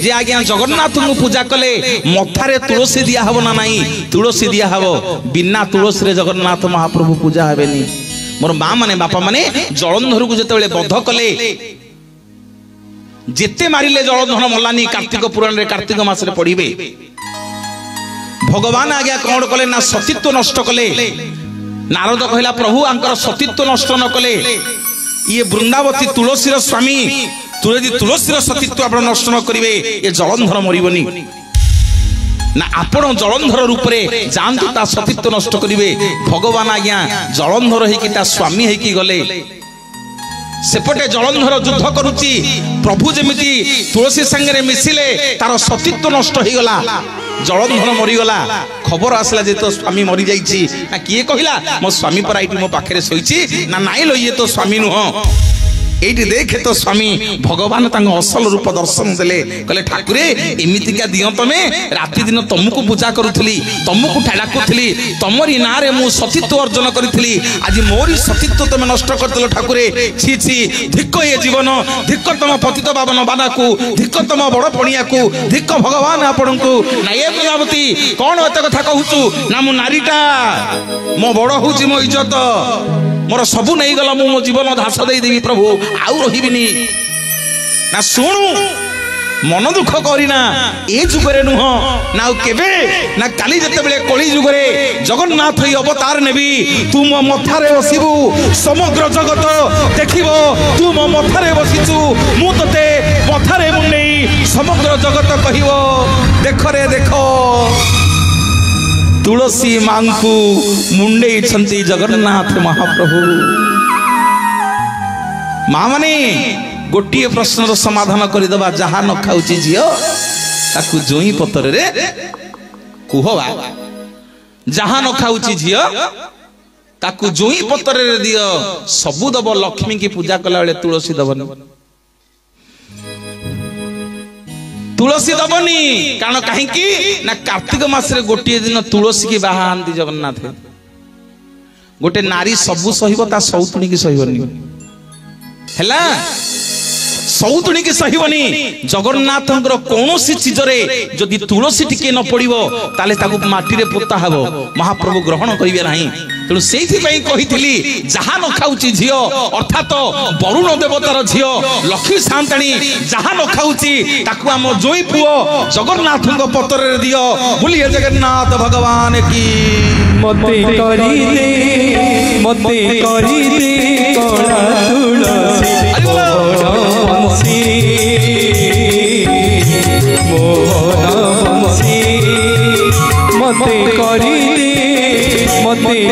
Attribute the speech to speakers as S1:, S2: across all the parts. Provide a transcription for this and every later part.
S1: जे आज्ञा जगन्नाथ को पूजा कले मथारे तुलसी दिया हबो ना नहीं तुलसी दिया हबो बिना तुलसी रे जगन्नाथ महाप्रभु पूजा हेबेनी मोर माँ माने बापा माने जलंधर को जिते बध कले जेते मारिले जलंधर मलानी कार्तिक पुराण रे कार्तिक मास रे पढ़िबे भगवान आज्ञा कौन कले ना सतीत्व नष्ट कले नारद कहला प्रभु आंकर सतीत्व नष्ट न कले ये वृंदावती तुलसीर स्वामी तुलसीर सतीत्व आप नष्ट न करिवे ये जलंधर मरिबनी ना आपण जलंधर रूप रे जानतु ता सतीत्व नष्ट करिवे भगवान आज्ञा जलंधर हेकि ता स्वामी हेकि गले सेपटे जलंधर युद्ध करुची प्रभु जेमिति तुलसी संगे मिसिले तार सतीत्व नष्ट हो गला जलंधर मरीगला खबर आसला जे तो स्वामी मरी जाइछि ना किए कहिला मो स्वामी पर आइटी मो पाखरे सोइछि ना नाइ लो ये तो स्वामी नुह एटी देखे तो स्वामी भगवान तांको असल रूप दर्शन देले कहले ठाकुरे एमितिका दियो तमे राति दिन तुमको पूजा करूथली तुमको डाकुथली तमरी ना रे मु सतीत्व अर्जन करथली आज मोरी सतीत्व तमे नष्ट करदेलो ठाकुरे छी छी धिक्क ये जीवन धिक्क तम पतित पावन बानाकू धिक्क तम बड़ पणिया को धिक्क भगवान आपनकू ना ए प्रजापति कोन एत कथा कहूचु ना मु नारीटा मो बड़ होउची मो इज्जत मोर सबू नहीं गला मो जीवन धास दे देवी प्रभु आउ रहिबिनी ना सुनु मन दुख करिना ए जुगरे नुह ना केबे ना काली जते बेले कली जुगरे जगन्नाथ ही अवतार नेबी तू मो मथारे बसिबू समग्र जगत देखिबो तू मो मथारे बसिचू मु तते मथारे मुंडई समग्र जगत कहिबो देख रे देखो तुलसी मांकु मुंडे छंती जगन्नाथ महाप्रभु माँ माने गोटे प्रश्न समाधान करदेबा जहा न खाऊची झियो ताकू जोई पतर रे कुहवा जहा न खाऊची झियो ताकू जोई पतर रे दियो सबु दब लक्ष्मी की पूजा कला बेले तुलसी दबनी तुलसी दबनी कारण कहीं ना कार्तिक मास रे गोटे दिन तुलसी की बाहांती जगन्नाथ गोटे नारी सबु सहिबो ता सौतुणी की सहिबनी हैला सौतुणी की सहिबनी जगन्नाथ कौन सी चीज रे जदि तुलसी टिके न पड़िबो ताले ताकू माटी रे पोता हबो महाप्रभु ग्रहण करिवे नाही तेणु से कही जहा न खाऊची झियो अर्थात वरुण देवतार झियो लक्ष्मी सांताणी जहा न खाऊची ताकू आम जोई पुओ जगन्नाथ पतर दियो बोलिए जगन्नाथ भगवान की
S2: मते करी दे कोला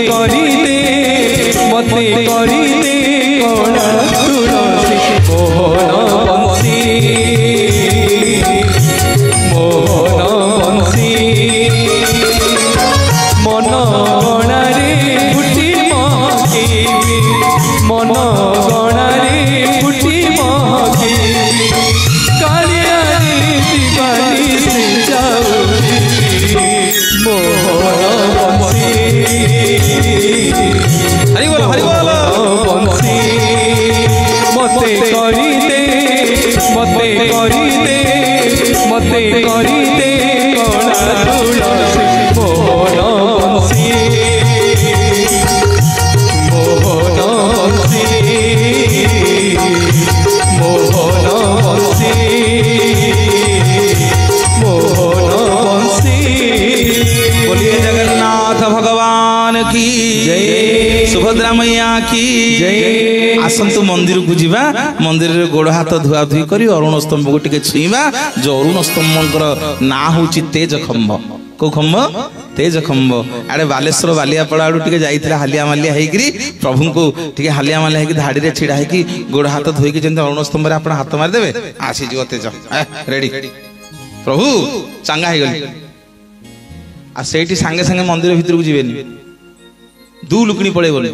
S2: तुलसी मते करी दे कोला तुलसी मोहन बंसी मन गणारे फुटी महकेबी मन गणारे फुटी महकेबी कालिया दिवाली से जाऊची मोहन बंसी
S1: हरि बोल
S2: बंसी मते करी दे कोला तुलसी मोहन बंसी
S1: बोलिए जगन्नाथ भगवान की जय सुभद्रा मैया की जय आसंतु मंदिर को जीवा मंदिर रे गोड़ हाथ धुआ धुई करी अरुण स्तंभ को टिके छुईबा जो अरुण स्तंभ ना होची तेज खंभ को खंभ तेज खंभ आड़े बालेश्वर बालियापड़ा आड़ू टिके जाइथिला हालिया मालिया हेगिरी प्रभु को टिके हालिया मालिया हेगी धाड़ी रे छिड़ा हेगी गोड़ हाथ धोई के जेंते अरुण स्तंभ रे आपण हाथ मार देबे आसी जीव तेज रेडी प्रभु चांगा हे गली आ सेठी संगे संगे मंदिर भीतर को जीवेनी दू लुकनी पड़े बोले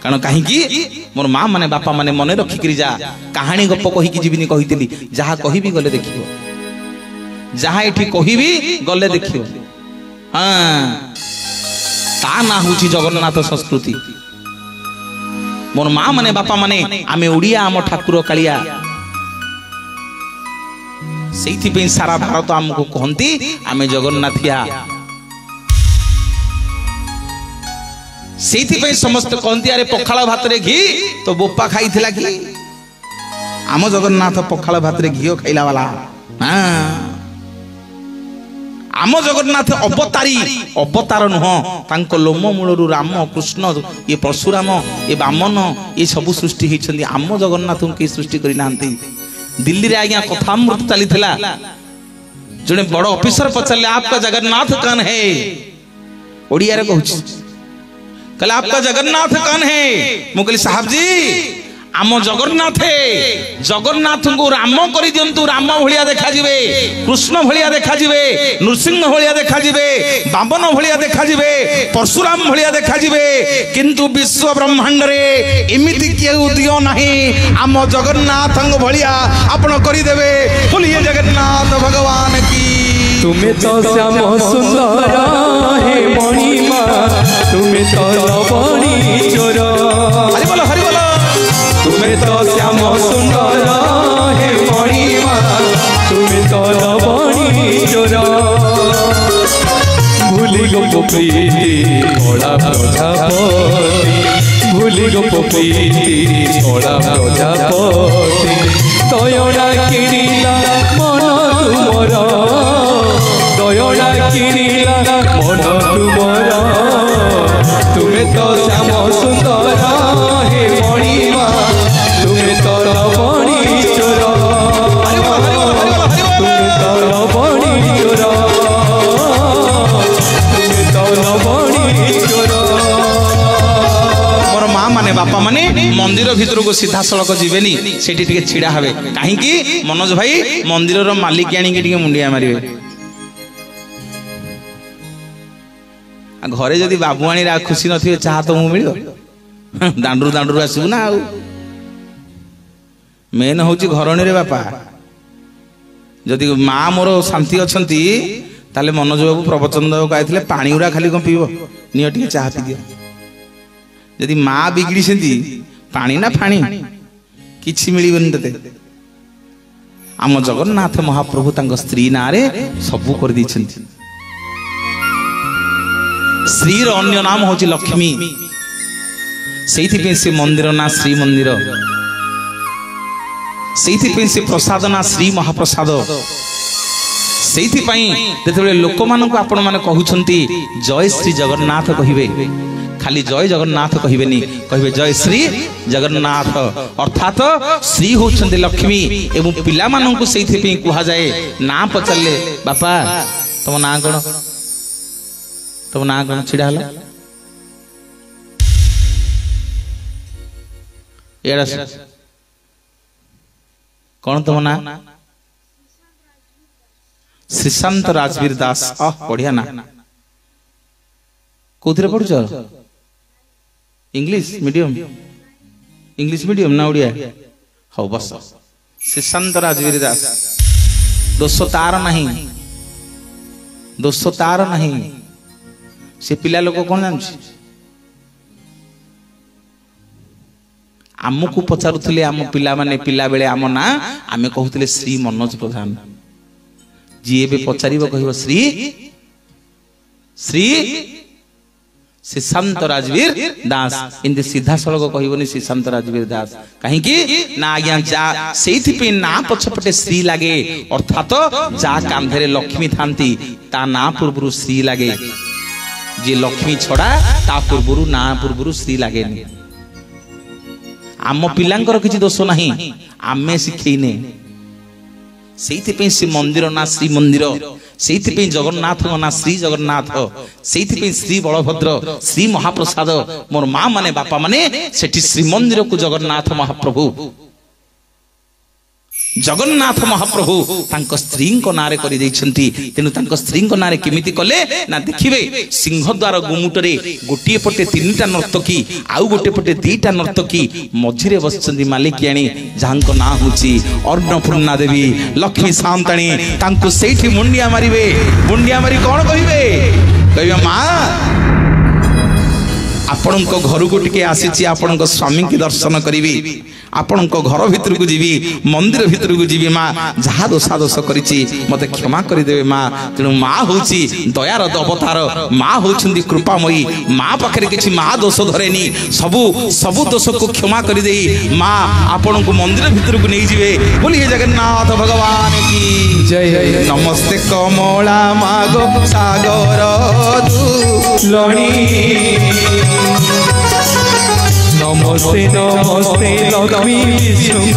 S1: कारण कहीं मोर माँ माने बापा माने मन रखिक जा कहानी गप कहीकि जीविनी कही जहाँ कहबी गले देखियो जहाँ ये कहबी गले देखियो हाँ ता ना हूँ जगन्नाथ संस्कृति मोर माँ माने बापा माने आमे उड़िया आम ठाकुर कालिया से सारा भारत आमको कहती आमे जगन्नाथिया से समस्त कहती अरे पखाल भात रे घी तो बोपा खाई कि आम जगन्नाथ पखाल भात रे घी खाइला वाला आम जगन्नाथ अवतार नुह तांको लोम मूलरू राम कृष्ण ये परशुराम ये वामन ये सब सृष्टि होती आम जगन्नाथ को सृष्टि करना दिल्ली रे आज्ञा कथामृत चली जड़े बड़ ऑफिसर पचारे आपका जगन्नाथ कौन है ओडिया रे कहूँ कल आपका जगन्नाथ कौन है मुझे साहब जी आम जगन्नाथ को राम कर दिंतु राम भलिया देखा जिवे कृष्ण भलिया देखा जिवे नृसिंह भलिया देखा जिवे वामन भलिया देखा जिवे परशुराम भलिया देखा जिवे किंतु विश्व ब्रह्मांड रे एमिति केउ दियो नहीं आम जगन्नाथ भलिया आपण करि देबे बोलिए जगन्नाथ भगवान की
S2: तुम्हें तो श्याम सुंदर हे मणिमा तुम्हें तो लवणी चोर
S1: हरि बोलो
S2: तुम्हें तो श्याम सुंदर हे मणिमा तुम्हें तो लवणी चोर भूली गो प्रीति कला प्रजापति भूली गो प्रीति कला प्रजापति दयना किरिला मन तुमर दयना किरिला मन तुमर तुम्हें तो श्याम सुंदर हे मणिमा तुम्हें तो लवणी चोर तुम्हें तो लवणी चोर तुम्हें तो लवणी चोर
S1: मोर माँ माने बापा माने मंदिर भीतर को सीधा सड़क जीवेनी सेठी टिके छिड़ा हवे कहीं मनोज भाई मंदिर मालिक आनी के मुंडिया मारे घरे जदि बाबुआणी खुशी नथिबे चाह तो मु मिल दांडरू दांडरू आसबू ना आउ मेन होची घरणी रे बापा जदि माँ मोर शांति अच्छी ताले मनोज बाबू प्रवचन देव कहते पानी गुड़ा खाली कौन पीब नियो टिके चाह पी दियो जदि माँ बिगड़ी सेंती पानी ना फाणी किछि मिलिबनी तते आम जगन्नाथ महाप्रभु तांको स्त्री ना रे सबु कर दैछन्ती श्री अन्य नाम होची लक्ष्मी से मंदिर ना श्री मंदिर से प्रसाद ना श्री महाप्रसाद से लोक मान आपण मैंने कहते जय श्री जगन्नाथ कहिबे खाली जय जगन्नाथ कहबेनी कहबे जय श्री जगन्नाथ अर्थात श्री होचंदी लक्ष्मी एवं पिला माननकु सेइथि पे कुहा जाए ना पचले बापा तुम ना कोन तुम ना कोन छिड़ा हला एड़ा कौन तुम ना श्रीशांत राजवीर दास बढ़िया ना कौन पढ़ुच इंग्लिश मीडियम ना ओडिया हाँ बस श्रीशांत राजवीर दास दोष तार नहीं से पिला लोक कौन जान आमको पचारुले आम पिला माने पिला बेले आम ना आमे कहते श्री मनोज प्रधान जी ए पचार कह श्री श्री श्रीशांत राजवीर दास इनते सीधा सड़क कहबनी श्रीशांत राजवीर दास कहीं ना आज्ञा जा से ना पछपटे श्री लगे अर्थात जा कांधे लक्ष्मी थांती ता ना पूर्व श्री लगे जे लक्ष्मी छड़ा ता पूर्व ना पूर्व श्री लगे आम पिलांकर किसी दोष नहीं आमे शिखेने से मंदिर ना श्री मंदिर से जगन्नाथ ना श्री जगन्नाथ से श्री बलभद्र श्री महाप्रसाद मोर माँ माने बापा माने सेठी श्री मंदिर को जगन्नाथ महाप्रभु जगन्नाथ महाप्रभु तांको स्त्री नारे करि दैछन्ती तेनु तांको स्त्री नारे केमिति कले ना देखिबे सिंहद्वार गुमुटरे गोटिए पटे तीनटा नर्तकी आउ गोटे पटे दीटा नर्तकी मझिरे बसचंदी मालिकियाणी जांको ना होची अन्नपूर्णा देवी लक्ष्मी सान्ताणी तांको सेठी मुंडिया मारी कोन कहिबे मां आपण घर को टिके आसी आपण स्वामी की दर्शन करी आपण घर भितर को जीवी मंदिर भितर को जीवी माँ जहाँ दोषा दोष करिछि मते क्षमा कर देवे माँ तेणु माँ होछि दयार अवतार माँ होछन्ती कृपामयी माँ पाखरे किछि माँ दोष धरेनी सबु सबु दोष को क्षमा कर देई माँ आपण को मंदिर भितर को नहीं जीवे बोलिए जगन्नाथ भगवान की
S2: जय।
S1: नमस्ते कमला मागो सागर
S2: लणी नमस्ते नमस्ते लक्ष्मी विष्णुकरणी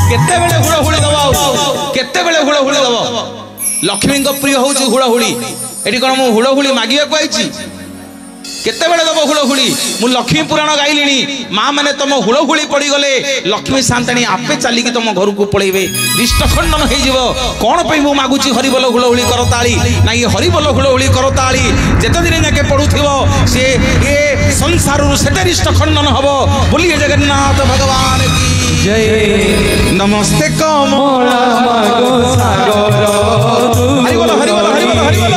S1: केते बेले हुड़हुड़ी दबा केते बेले हुड़हुड़ी दबा लक्ष्मी प्रिय होउछि हुड़हुड़ी एठी कोन मु हुड़हुड़ी मागिया को आइछि केते बेले दबो हुड़हुड़ी मु लक्ष्मी पुराण गाइलिनी माँ माने तुम हुड़हुड़ी पड़ी गले लक्ष्मी शांताणी आपे चली कि तुम घर को पळेबे रिष्टखंडन हे जीवो कोन पे मु मागुची हरिबोल हुड़हुड़ी करताली ना ये हरिबोल हुड़हुड़ी करताली जेते दिन जाके पडुथिबो से ए संसार रु सेते रिष्टखंडन हबो बोलिए जगन्नाथ भगवान की
S2: जय।
S1: नमस्ते
S2: कमला मागो सागर
S1: हरिबोल हरिबोल हरिबोल हरिबोल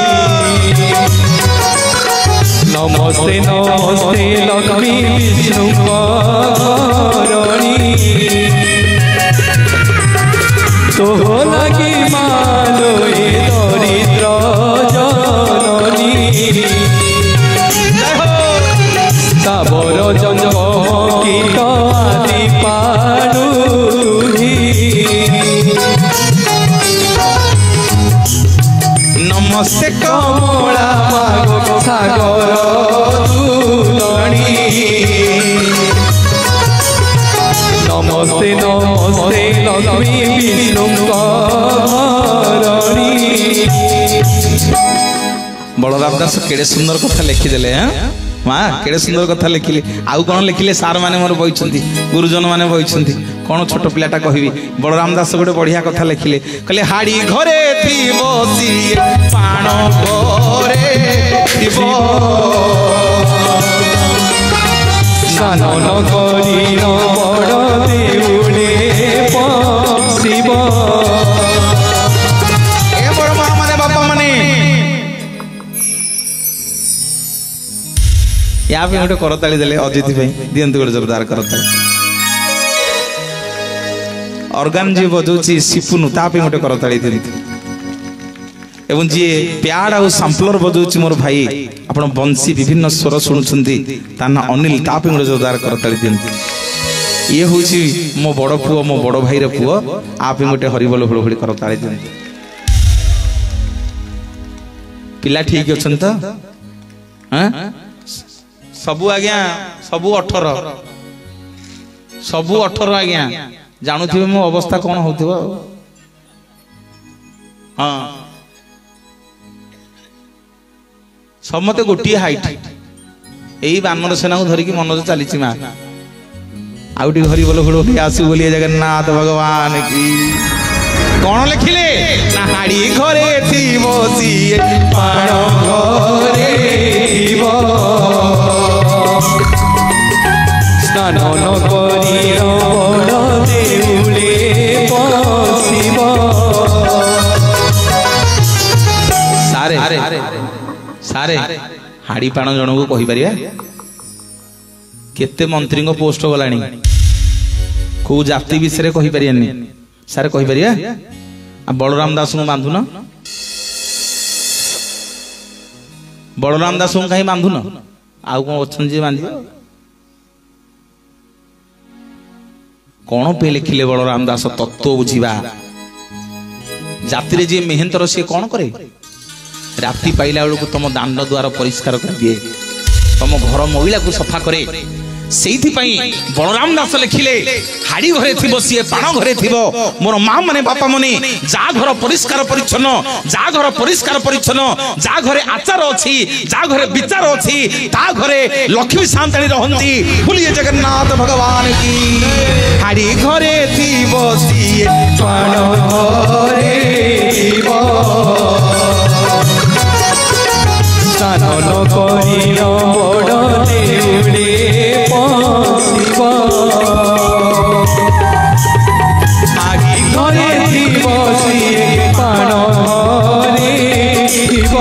S2: नमस्ते नमस्ते लक्ष्मी विष्णुकरणी तो लगी मानो ए दरिद्र जननी साबर जंग कीट आदि पाडुही
S1: नमस्ते
S2: कमला मागो सागर दुलणी नमस्ते नमस्ते लक्ष्मी विष्णुकरणी
S1: बलराम दास केड़े सुंदर कथा लिखिदेले माँ केड़े सुंदर कथा लिखिले आउ कौन लिखिले सार माने मोर बइछंती गुरुजन माने बइछंती कौन छोट पिलाटा कहबी बलराम दास गोटे बढ़िया कथा लिखिले कहले हाड़ी घरे थीबो सिए पाण घरे थीबो
S2: स्नान करी बड़ देउले पशिब
S1: ए बड़ माँ माने बापा माने या पे गोटे करताली देले अजित भाई दियंतु गोटे जोरदार करताली ऑर्गन जी बजाउछि सिपुनु ता पे गोटे करताली दियंतु एवं जी प्याड आ सैम्पलर बजाउछि मोर भाई आपण बंसी विभिन्न स्वर शुणुछंती ता ना अनिल ता पे गोटे जोरदार करताली दियंतु ये होछि मो बड़ पुओ मो बड़ भाई रे पुओ आप गोटे हरिबोल हुड़हुड़ी करताली दियंतु पिला ठीक अछन त हां सबु आज्ञा सबु 18 सबु 18 आज्ञा जानुथिबे मो अवस्था कोन होथिबो हां समते गोटी हाइट एई बानर सेना को धरि कि मनोज चली छि मा आउटी हरि बोलो हुड़ो के आसी बोलिए जगन्नाथ भगवान की कोन लिखिले ना हाड़ी घरे थीबो सिए पाण घरे थीबो
S2: स्नान करी बड़ देउले पशिब
S1: सारे सारे हाड़ी पाण जन को कहि परिया केते मंत्री को पोस्ट गलानी को जाति विषय कहि परियानी सारे कहि परिया आ बलराम दास को बांधुन बलराम दास को कहीं बांधुन आउ कौन अच्छन जी बांधियो कौन पे लिखिले बलराम दास तत्व बुझीबा जाति रे जे मेहनतर सी कौन करे राति पाइला बेलू तुम दांड द्वार परिष्कार कर दिए तुम घर महिला को सफा करे बलराम दास लिखिले हाड़ी घरे थी सी पाण घरे थी मोर माँ माने बापा माने जा घर परिष्कार परिच्छन्न जा घर परिष्कार परिच्छन्न जा घरे आचार अच्छी जा घरे विचार अच्छी ता घरे लक्ष्मी शांताणी रहंती बोलिए जगन्नाथ भगवान की हाड़ी घरे थी सी
S2: पाण घरे स्नान करी बड़ देउले पशिब आगी घरे थीब सिए पाण घरे थीब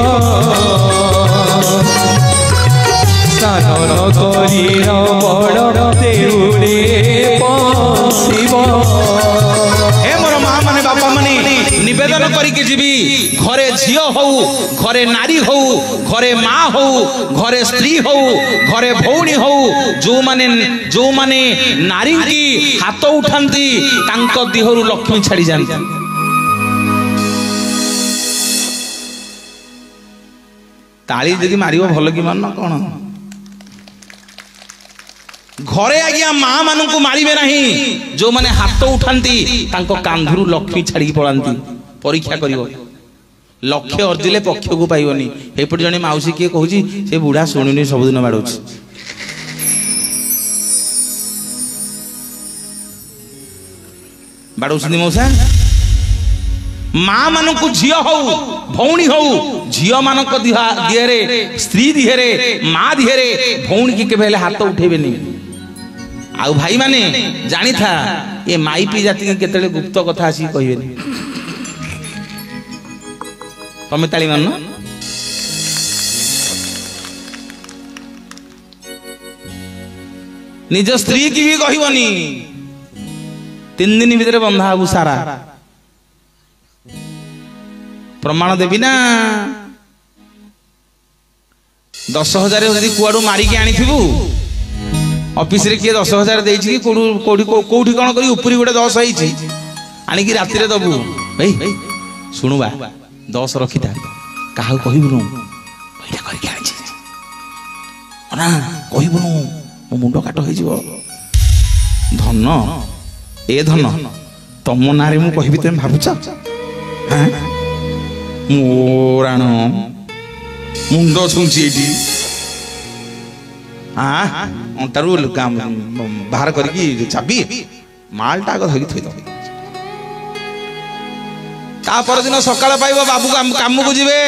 S2: स्नान करीर बड़ देउड़े पशिब
S1: हे मोर माँ माने बापा माने निवेदन करिके जीवी घरे झियो हो घरे नारी हो घरे माँ हो घरे स्त्री हो घरे भौणी हो जो माने नारी की हाथ उठांती तांको देहरु लक्ष्मी छाड़ी जाती ताली जदि मारिबो भल कि मान कौन घरे आज्ञा माँ मान को मारे नहीं जो माने हाथ उठांती तांको कांधरू लक्ष्मी छाड़ी पड़ाती परीक्षा करिवो लक्ष्य अर्जिले पक्ष को पाइबनी एपटे जने माउसी किए कहूची से बुढ़ा शुणुनी सबुदिन बाड़ुची बाड़ुछी मौसा माँ मान को झील हो भौणी हो झील मान दिहरे स्त्री दिहरे माँ दिहरे भौणी की केबे हाथ उठेबेनी आउ भाई माने जानी था ये माइपी जाति के केतले गुप्त कथा आसी कहबेनी तमे ताली मान निज स्त्री की भी कहबनी 3 दिन भीतर बंधा हबु सारा प्रमाण देवी ना 10,000 यदि कुआडू मारिकी आनी थिबु ऑफिस रे किए 10,000 देछि कि कोठी कोण करी उपरी गोटे 10 होईछि आनी कि राति रे दबु भाई सुनुबा 10 रखिता काहू कहबुनु पैसा करके आछि ना कहबुनु मो मुंडो काट होई जिवो धन ए धन तम नारे मु कहबी तुम भाबुछ हां मोराण मुंडो छुंची एटी हाँ अंटारू बाहर करकी चाबी मालटा आग धरी थोई ता परदिन सकाळ पाइबो बाबू काम को जिवे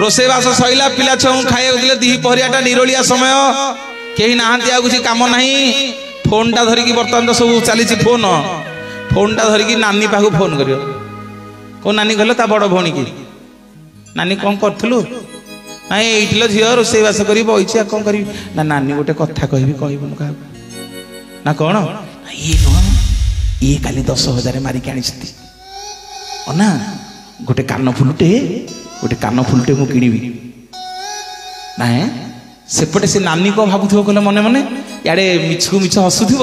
S1: रोसेबास सइला पिला छौ खाए उदले दिही पहरियाटा निरोलिया समय केही नाहंती आ कुछ काम नाही फोनटा धरिकी बर्तमान तो सब चली फोनटा धरिकी नानी पाखु फोन करियो को नानी गले ता बड़ भौणी की नानी कौन करथलु ना ये झील रोसेबास कर बही कौन करी ना नानी गोटे कथा कहबू क्या ना कौन ये काली 10,000 मारिक आनी ना गोटे कान फुलटे मु किणवी ना सेपटे से नानी को भावुव कहले मने मने याडे मिछकु मिछ हसुथिव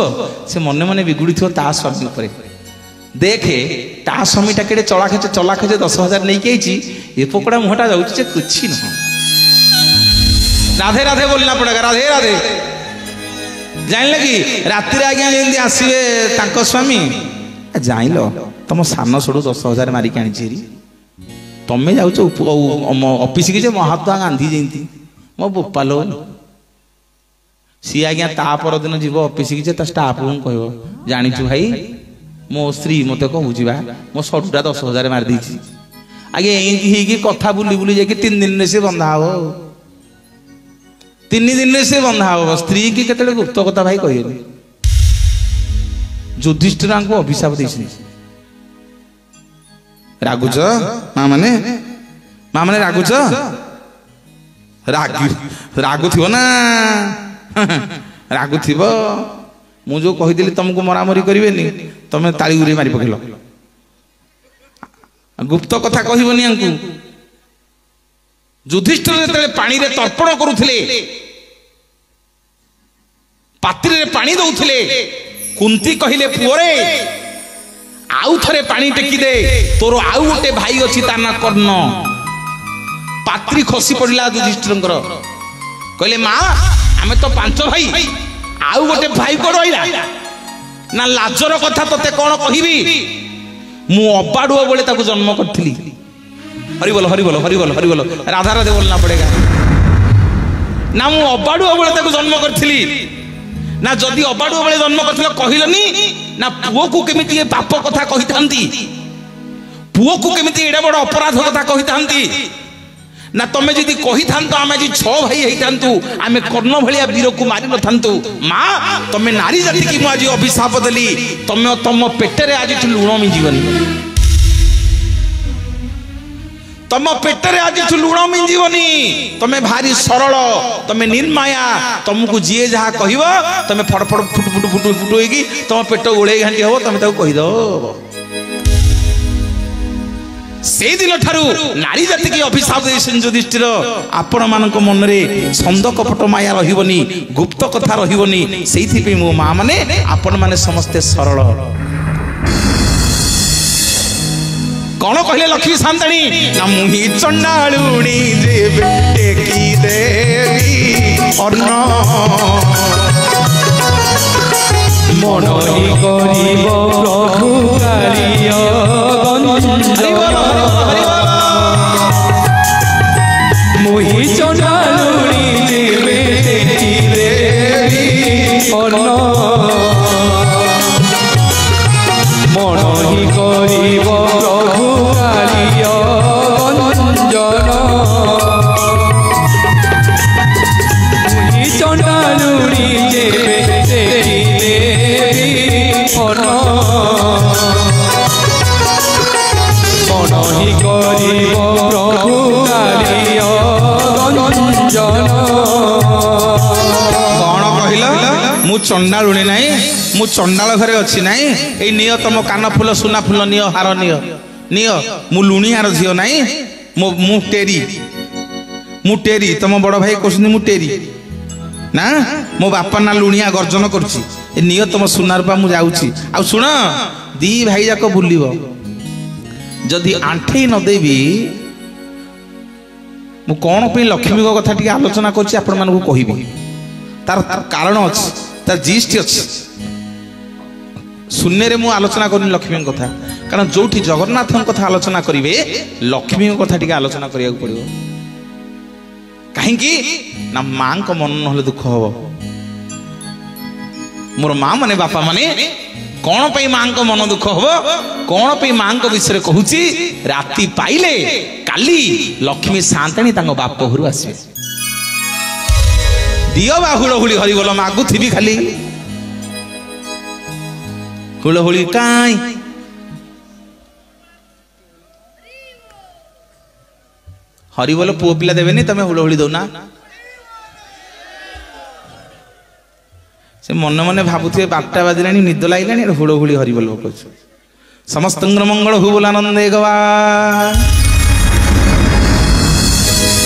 S1: से मने मने बिगुड़ी थो ता स्वामी पर देखे ता स्वामीटा केड़े चला खेचे 10,000 नहीं कि ये पकड़ा मुहटा जाऊँ कुछ न राधे राधे बोलना पड़ेगा राधे राधे जान लगी राति आज्ञा जमी आसवे तांको स्वामी जान तुम सान सोड़ू 10,000 मारिक आनी तमें जाऊँ ऑफिस की महात्मा गांधी जयंती मो बोपालो सी आज्ञा ता परदिन जीव ऑफिस की स्टाफ को कह जाचु भाई मो स्त्री मत कहूँ मो सटुटा 10,000 मारी आगे कथा बुली बुली जाकि 3 दिन से बंधा हो 3 दिन से बंधा हो स्त्री की केते गुप्त कथा भाई कहले युधिष्ठिर को अभिशाप देछि रागुच माँ माने रागुच रागु थी ना रागु थी मु जो कही तुमको मरामरी करेनि तुम ताली गुरी मारी पकेल गुप्त कथा कहबनी आंकु युधिष्ठिर जेतले पानी रे तर्पण करुथिले पात्री रे पानी दउथिले कुंती कहिले पुओरे आउ थरे पानी टेकी दे तोर आउ गोटे भाई अछि ता ना कर्ण पात्री खसी पड़िला युधिष्ठिरंकर कहले मां आमे तो 5 भाई आउ गोटे भाई को रहिला ना लाजर कथा तते कोन कहिबी मु अबाडुआ बोले ताको जन्म करथिली हरि बोल हरि बोल हरि बोल हरि बोल राधा राधे बोलना पड़ेगा ना मु अबाडुआ बोले ताको जन्म करथिली ना जदि अबाडुआ बोले जन्म करथिल कहिलनी ना पुओ को केमिति ए पाप कथा कहितांती पुओ को केमिति एडा बड़ अपराध कथा कहितांती ना तमे जदि कहितांतो आमे जी 6 भाई हेइतांतु आमे कर्ण भलिया वीर को मारि नथांतु मां तमे नारी जाति की मु आज अभिशाप देली तमे तम पेटरे आज लुण मी जीवन तम पेटरे आज लुण मिंजीवनी तमे भारी सरल तमे निर्माया तुमको जी जहा कह तमे फटफट फुट फुट फुट फुट होगी तुम पेट उड़े घाटी हम तुम कहीद से दिन ठारू नारी जाति की अभिशाप युधिष्ठिर आपण मान मन में छंद कपट माया रही गुप्त कथा रही से मो माँ मैंने आपण मैंने समस्ते सरल कौन कहले लक्ष्मी शांताणी ना मुही चंडालुणी टेकी देवी अन्न
S2: मन करिब प्रभु कार्य मुही चंडालुणी देवे टेकी देवी अन्न मन करिब प्रभु कार्य अंजन मुही चंडालुणी देवे टेकी देवी अन्न मन करिब प्रभु कार्य अंजन
S1: कौन कहल मु चंडालुणी नाई मु चंडाल घरे अच्छी नाई ए नियो तुम कान फूल सुना फूल नियो हार नियो नियो मु लुणियार झील नाई मु टेरी तुम बड़ भाई कहते मु टेरी ना मो बापा ना लुणिया गर्जन करुच्ची नियो तुम सुना रूपा मु जाऊँगी आ शुण दी भाई जाक बुलिब जदि आंठे नदेवी मु कौन पे लक्ष्मी कथा टी आलोचना करछि आपण मानकु कहबी तार कारण अच्छी तार जिस्ट अच्छी शून्य रे मु आलोचना करनी लक्ष्मी कथा कारण जो जगन्नाथ कथा आलोचना करेंगे लक्ष्मी कथा टी आलोचना करिया पड़ो कहीं ना माँ को मन ना दुख हम मोर माँ माने बापा माने कौन पे माँ को मन दुख हम कौन पे माँ को विषय कहूँ राति पाइले काली लक्ष्मी शांताणी बाप घर आसवे दियो बा हुड़हुड़ी हरिबोल मागु थी खाली हुड़हुड़ी काई हरिबोल पुओ पिला देवेनी तमे हुड़हुड़ी दौना से मन मन भावुथे 12टा बाजिला निद लगे हुड़हुड़ी हरिबोल कहु समस्त मंगल हु बोल आनंदे गवा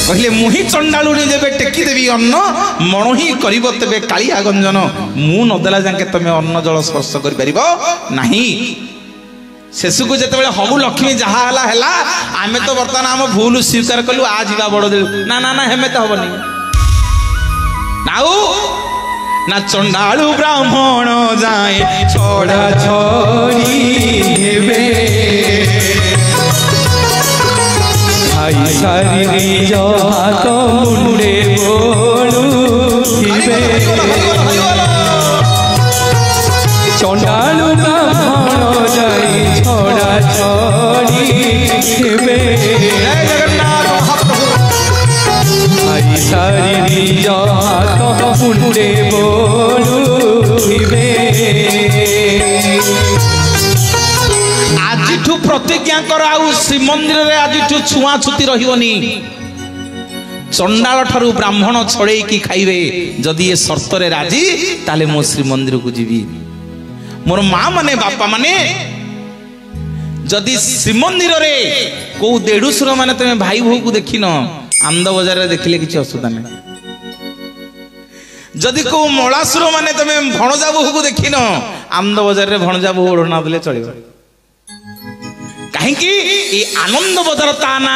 S1: कहले मुही चंडालुणी जेबे टेकी देवी अन्न मण ही करिब तेबे कालिया गंजन मु नदेला जाके तमे अन्न जल स्पर्श करि परिबो नाही शेष को जते बेले हबु लक्ष्मी जहा हला हला आमे तो वर्तमान हम भूल स्वीकार कलु आ जीवा बड़ दे ना ना ना हेमे तो हबनी नाउ ना चंडालु ब्राह्मण जाए छोड़ा छोड़ी हेबे
S2: आई सारी निज हाथ मुंडे बोलुथिबे चंडालु ब्राह्मण जाई छोड़ा छोड़ी हेबे आई सारी निज हाथ मुंडे बोलुथिबे
S1: आजिठू प्रतिज्ञा कर आउ श्रीमंदिर रे आजिठू छुआ छुती रहिवनी चंडाल ठारू ब्राह्मण छड़े की खाइबे जदि ये शर्त रे राजी ताले मो श्रीमंदिर को जीवी मोर माँ माने बापा माने जदि श्रीमंदिर रे को देढ़ुसुर माने तमे भाई भौ को देखिन आनंद बजार रे देखिले किछि असुविधा नहीं जदि को मलासुर माने तमे भणजा बहु को देखिन आनंद बजार रे भणजा बहु ओढ़ना देले चलिबो कहीं आनंद बजार ता ना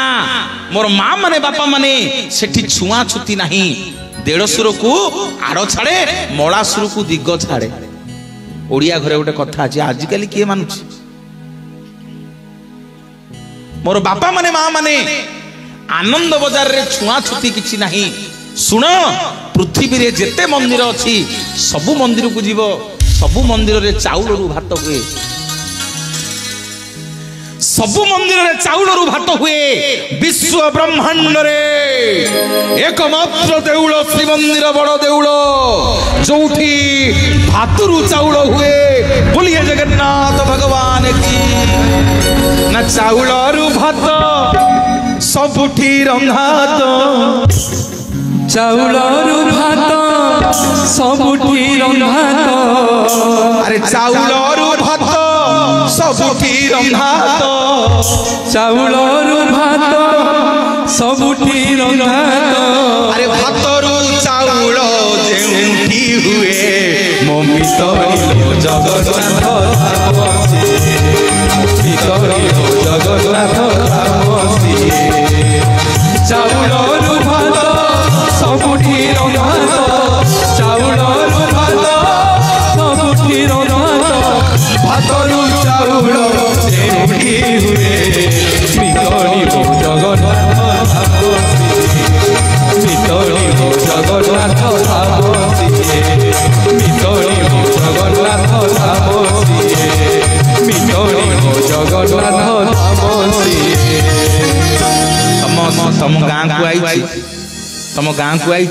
S1: मोर माँ माने बापा माने सेठी छुआ छुती नहीं देढ़सुर को आड़ छाड़े मलासुर को दिग छाड़े ओडिया घरे गोटे कथा अच्छी आजिकल किए मानुच मोर बापा माने माँ माने आनंद बजार रे छुआ छुती किछि नहीं सुन पृथ्वी रे जेते मंदिर अच्छी सबु मंदिर को जीव सबु मंदिर रे चाउल रु भात हुए सबु मंदिर रे चाउल रु भात हुए विश्व ब्रह्मांड रे एकमात्र देउल श्री मंदिर बड़ देउल जोठी भातरु चाउल हुए बोलिए जगन्नाथ भगवान की ना चाउल रु भात सबुठी रंधा तो
S2: चाउलरू भात सबुठी रंधा तो
S1: अरे चाउलरू भात सबुठी रंधा तो
S2: चाउलरू भात सबुठी रंधा तो
S1: अरे भातरू चाउल जेउठी हुए
S2: मो मितरी जगन्नाथ मितरी जगन्नाथ चाउलरू भात सबुठी रंधा तो चाउलरू भात सबुठी रंधा तो भातरू चाउल जेउठी हुए मितरी जगन्नाथ मितरी जगन्नाथ मितरी जगन्नाथ मितरी जगन्नाथ
S1: तम गाँ को आई तम गाँ को आई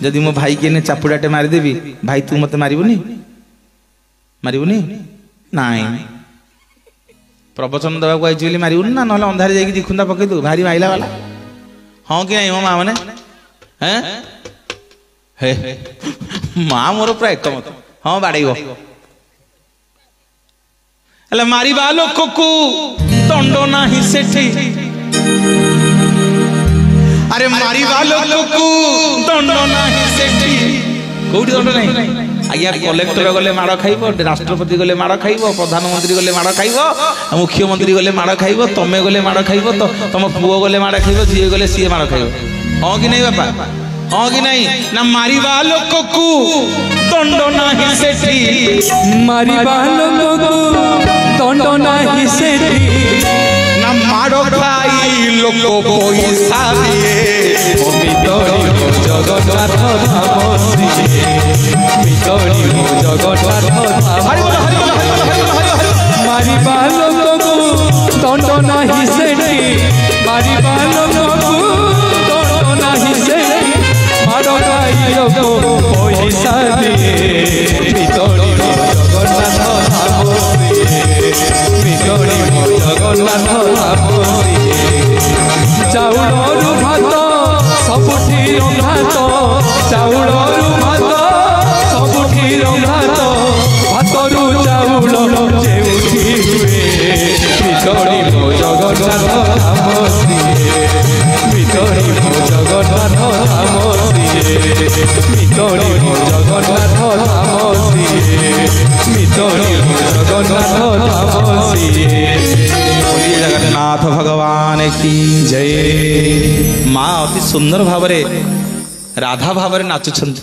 S1: जदि मो भाई के चापुड़ाटे मारिदेवी भाई तू मत मारिबुनी मारिबुनी नाई प्रवचन देवा आई मारिबुनी ना ना अंधारे जाइए दिखुंदा पकई दू भारी माइला वाला हाँ कि नहीं मो माँ मैंने हैं हे माँ मोर पूरा एकमत हाँ बाड़े मारिबा लोक को दंड नाही सेठी अरे मारिबा लोक को दंड नाही सेठी कोठी दंड नहीं आज्ञा कलेक्टर गले माड़ खाइब राष्ट्रपति गले माड़ खाइब प्रधानमंत्री गले माड़ खाइब मुख्यमंत्री गले माड़ खाइब तमे गले माड़ खाइब तो तुम पुओ गले माड़ खाइब जी गले सी माड़ खाइब हाँ कि नहीं बापा हाँ कि नहीं ना मारिबा लोक को दंड नाही सेठी
S2: मारिबा लोक को दंड नाही सेठी
S1: ना माड़ खाई लोक पैसा दिए
S2: मितरी जगन्नाथ धाम मितरी जगन्नाथ धाम मारिबा लोक को दंड नाही सेठी मारिबा लोक को दंड नाही सेठी माड़ खाई लोक पैसा दिए मितरी जगन्नाथ धाम मितरी जगन्नाथ धाम चाउलरू भात सबुठी रंधा तो चाउलरू भात सबुठी रंधा तो भातरू चाउल जेउठी हुए मितरी जगन्नाथ धाम मितरी जगन्नाथ धाम मितरी जगन्नाथ धाम मितरी जगन्नाथ धाम
S1: जगन्नाथ भगवान की जय माँ अति सुंदर भाव राधा भाव नाचुंट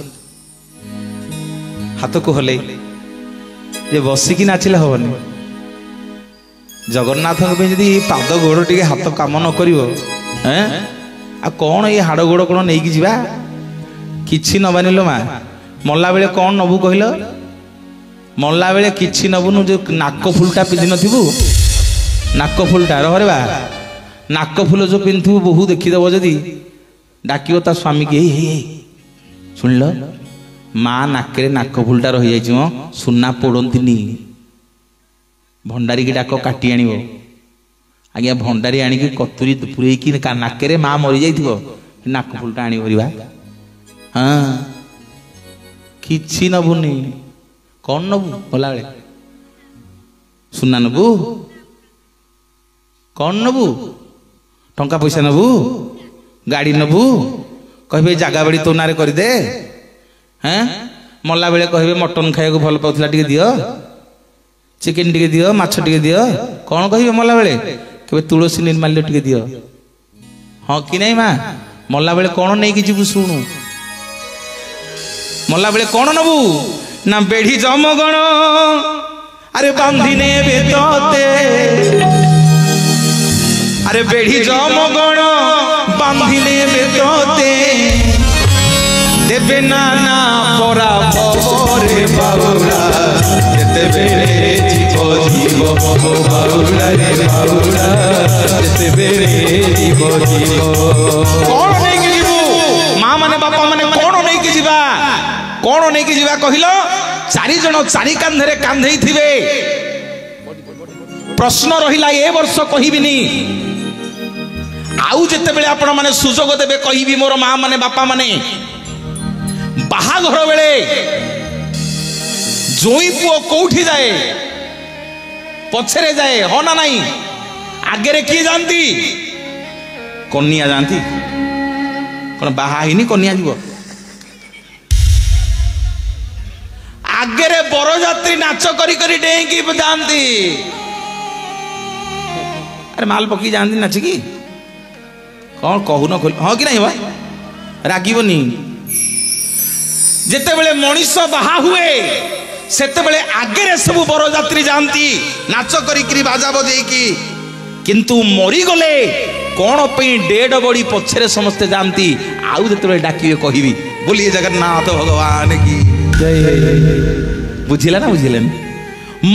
S1: हाथ को हल जे बसिकी नाचिले हेनी जगन्नाथ जदि पाद गोड़ टे हाथ काम न कर कौन ये हाड़ गोड़ कौन नहीं जा कि नबानी माँ मल्ला बेले कौन नबू कहल मल्ला बेले कि नबुनु जो नाक फुलटा पिंधि नथिबु नाक फुलटा रहे बा नाक फुल जो पिंधु बहु देखीदेव जदि डाक ता स्वामी की शुण माँ नाक नाक फुलटा रही जाइए सुना पोड़ती भंडारी की डाक काटी आण आज्ञा भंडारी आणिक कतुरी पुरेकी नाक माँ मरी जाइए नाक फुलटा आण भरवा हाँ कि नबुनी कौन नबू गला बेले सुना नबू कौन नबू टंका पैसा नबू गाड़ी नबू कहे जगह बाड़ी तो नारे करदे हैं मल्ला बेले कहे मटन खाया भल पाला टे दियो चिकेन टे दियो माछ टे दियो कौन कहे मल्ला बेले कहे तुलसी निर्माल्य टे दियो हाँ कि नहीं माँ मल्ला बेले कौन नहीं कि जीवु शुणु मल्ला बेले कौन नबू ना बेढ़ी जमगण अरे बांधिने बेतते अरे बेढ़ी जमगण बांधिने बेतते देवे नाना परा बरे बाबुरा जेते बेरे जीव जीव बाबुरा रे बाबुरा जेते बेरे जीव जीव कौन नहीं कि जीवु माँ माने बापा माने कौन नहीं कि जीवा कौन नहीं कि जीवा कहिलो चारि जण चारि कांधरे कांधई थिबे प्रश्न रहिला ए वर्ष कहिबिनी आउ जिते बेले आपण माने सुजोग देबे कहिबी मोर मां माने बापा माने बाहाघर बेले जोई पुओ कोठी जाए पछरे जाए हो ना नहीं आगे किए जानती कन्या जानती कौन बाहा हिनी कन्या जीव आगे बरजात्री नाच करी करी डेंकी जानती अरे माल पकी जानती नाच की कौन कहू न खोल हाँ कि नहीं बा रागिबनी जेते बेले मनीष बाहा हुए सेते बेले आगे सब बरजात्री जानती नाच करी बाजा बजेकी किंतु मरी गले कौन पे डेड बॉडी पछरे समस्ते जानती आउ जेते डाकिए कहबी बोलिए जगन्नाथ भगवान की बुझिला ना बुझिले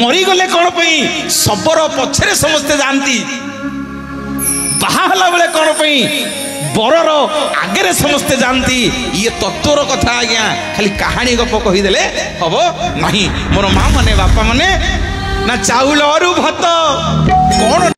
S1: मरी गले कौन पे शबर पछरे समस्ते जानती बाहा बेले कौन पे बरर आगे समस्ते जानती ये तत्वर कथा आज्ञा खाली कहानी गप कहीदेले हम नहीं मोर माँ माने बापा माने ना चाउल अरु भात